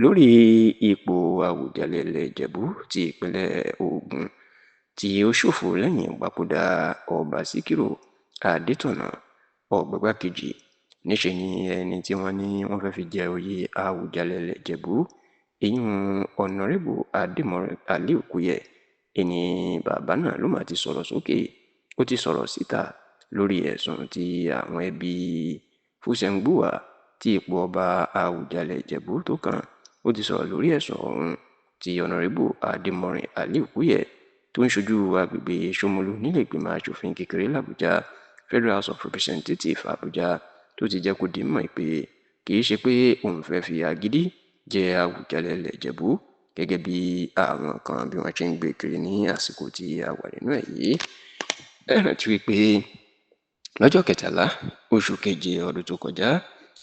lórí ipò àwùjalẹ̀ ilẹ̀ ìjẹ̀bú ti ìpínlẹ̀ ògùn tí ó ṣòfò lẹ́yìn ìpapòdà ọba síkírù adétọ̀nà ọ̀gbágbá kejì. níṣẹ́ ni ẹni tí wọ́n ní wọ́n fẹ́ fi jẹ oyè àwùjalẹ̀ ilẹ̀ ìjẹ̀bú ìyún ọ̀nàrẹ́bù adémọrin aliu kúyẹ ẹni bàbá náà ló mà ti sọ̀rọ̀ sókè. ó ti sọ̀rọ̀ síta lórí ẹ̀sùn tí àwọn ẹbí fúsẹ̀ǹgbùwà tí ipò ọba àwùjalẹ̀ ìjẹ̀bú tó kàn. ó ti sọ̀rọ̀ lórí ẹ̀sùn ọ̀hún tí ọ̀nàrẹ́bù adémọrin aliu kúyẹ tó ń ṣojú agbègbè Ṣómólú nílé ìgbìmọ̀ asòfin kékeré làbújá Federal House of Representatives Àbújá tó ti jẹ́ kó di mọ̀ pé kì í ṣe pé òun fẹ́ fi agídí jẹ àwùjalẹ̀ ilẹ̀ ìjẹ̀bú gẹ́gẹ́ bí àwọn kan bí wọ́n ṣe ń gbé kiri ní àsìkò tí a wà nínú ẹ̀ yìí. ẹ rántí wípé lọ́jọ́ 13 oṣù keje ọdún tó kọjá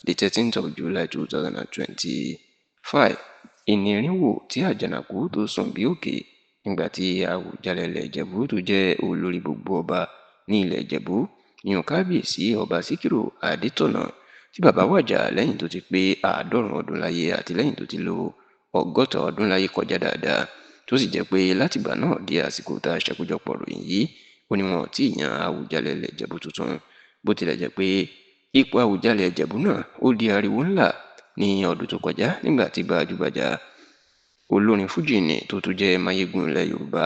the 13th of July 2025 ìnírínwó tí àjànàkú tó sùn bí òkè nígbà tí àwùjalẹ̀ ilẹ̀ ìjẹ̀bú tó jẹ́ olórí gbogbo ọba ní ilẹ̀ ìjẹ̀bú yan kábíyèsí ọba síkírù adétọ̀nà tí bàbá wàjà lẹ́yìn tó ti pé 90 ọdún láyé àti lẹ́yìn tó ti lo 60 ọdún láyé kọjá dáadáa tó sì jẹ́ pé látìgbà náà di àsìkò tá a ṣàkójọpọ̀ ròyìn yìí ó ní wọn ò tí ì yan àwùjalẹ̀ ilẹ̀ ìjẹ̀bú tuntun bó tilẹ̀ jẹ́ pé ipò àwùjalẹ̀ ìjẹ̀bú náà ó di ariwo ńlá ní ọdún tó kọjá nígbà tí gbajúgbajà olórin fújì ni tó tún jẹ́ máyégún ilẹ̀ yorùbá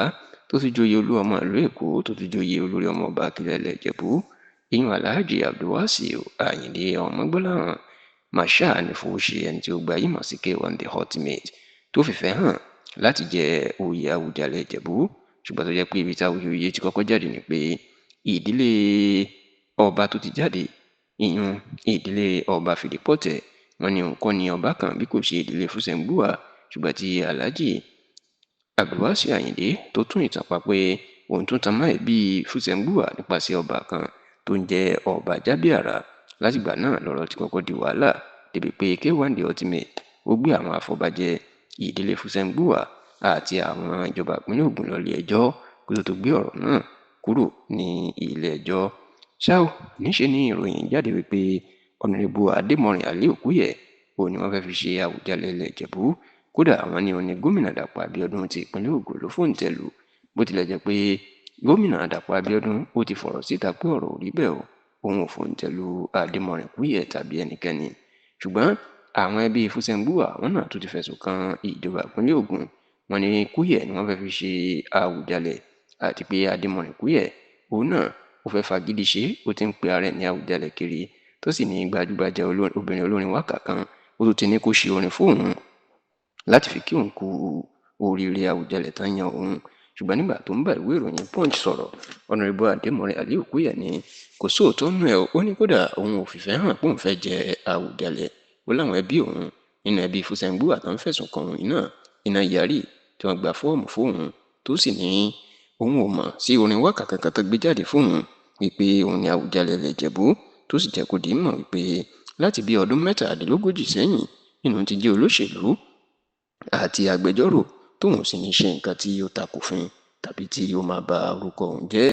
tó ti joyè olú ọmọ ìlú èkó tó ti joyè olórí ọmọ ọba akílẹ̀ ilẹ̀ ìjẹ̀bú ìyún alhaji abdulwasiu ayinde ọmọgbọ́láhàn masha nífowóṣe ẹni tí ó gba yìí mọ̀ sí K1 the ultimate tó fìfẹ́ hàn láti jẹ oyè àwùjalẹ̀ ìjẹ̀bú ṣùgbọ́n tó jẹ́ pé ibi táwọn oyè ti kọ́kọ́ jáde ni pé ìdílé ọba tó ti jáde ìyún ìdílé ọba fìdípọ̀tẹ̀ wọn ni òun kọ́ ni ọba kan bí kò ṣe ìdílé fúsẹ̀ǹgbùwà ṣùgbọ́n tí alhaji abdulwasiu ayinde tó tún ìtàn pa pé òun tún tan máì bíi fúsẹ̀ǹgbùwà nípasẹ̀ ọba kan tó ń jẹ́ ọba jábíàrá. látìgbà náà lọ́rọ̀ ti kọ́kọ́ di wàhálà débi pé K1 the ultimate ó gbé àwọn àfọ̀bàjẹ́ ìdílé fúsẹ̀ǹgbùwà àti àwọn ìjọba ìpínlẹ̀ Ògùn lọ ilé ẹjọ́ kó tó gbé ọ̀rọ̀ náà kúrò ní ilé ẹjọ́. ṣá ò níṣe ní ìròyìn jáde wípé ọ̀nàrẹ́bù adémọrin aliu kúyẹ òun ni wọ́n fẹ́ fi ṣe àwùjalẹ̀ ilẹ̀ ìjẹ̀bú kódà àwọn ní òní gómìnà Dàpọ̀ Abíọ́dún ti ìpínlẹ̀ Ògùn ló fòǹtẹ̀ lù bó tilẹ̀ jẹ́ pé gómìnà Dàpọ̀ Abíọ́dún ó ti fọ̀rọ̀ síta pé ọ̀rọ̀ ò rí bẹ́ẹ̀ o òun ò fòǹtẹ̀ lù adémọrin kúyẹ tàbí ẹnikẹ́ni. ṣùgbọ́n àwọn ẹbí fúsẹ̀ǹgbùwà wọn náà tún ti fẹ̀sùn kan ìjọba ìpínlẹ̀ Ògùn wọn ní kúyẹ ni wọ́n fẹ́ fi ṣe àwùjalẹ̀ àti pé adémọrin kúyẹ òun náà ó fẹ́ fagídí ṣe ó ti ń pe ara ẹ̀ ní àwùjalẹ̀ kiri tó sì ní gbajúgbajà obìnrin olórin wákà kan ó tún ti ní kó ṣe orin fóun láti fi kí òun kú oríire àwùjalẹ̀ tán yan òun. ṣùgbọ́n nígbà tó ń bá ìwé ìròyìn Punch sọ̀rọ̀ ọ̀nàrẹ́bù adémọrin aliu kúyẹ ní kò sóòótọ́ nù ẹ̀ ó ní kódà òun ò fìfẹ́ hàn pé òun fẹ́ jẹ àwùjalẹ̀ ó láwọn ẹbí òun nínú ẹbí fúsẹ̀ǹgbùwà tó ń fẹ̀sùn kan òun náà iná yarí tí wọ́n gba fọ́ọ̀mù fóun tó sì ní òun ò mọ̀ sí orin wákà kankan tó gbé jáde fóun wípé òun ni àwùjalẹ̀ ilẹ̀ ìjẹ̀bú tó sì jẹ́ kó di mọ̀ wípé láti bí ọdún 37 sẹ́yìn nínú ti jẹ́ olóṣèlú àti agbẹjọ́rò tóun sì ní ṣe nǹkan tí ó takòfin tàbí tí ó máa ba orúkọ òun jẹ́.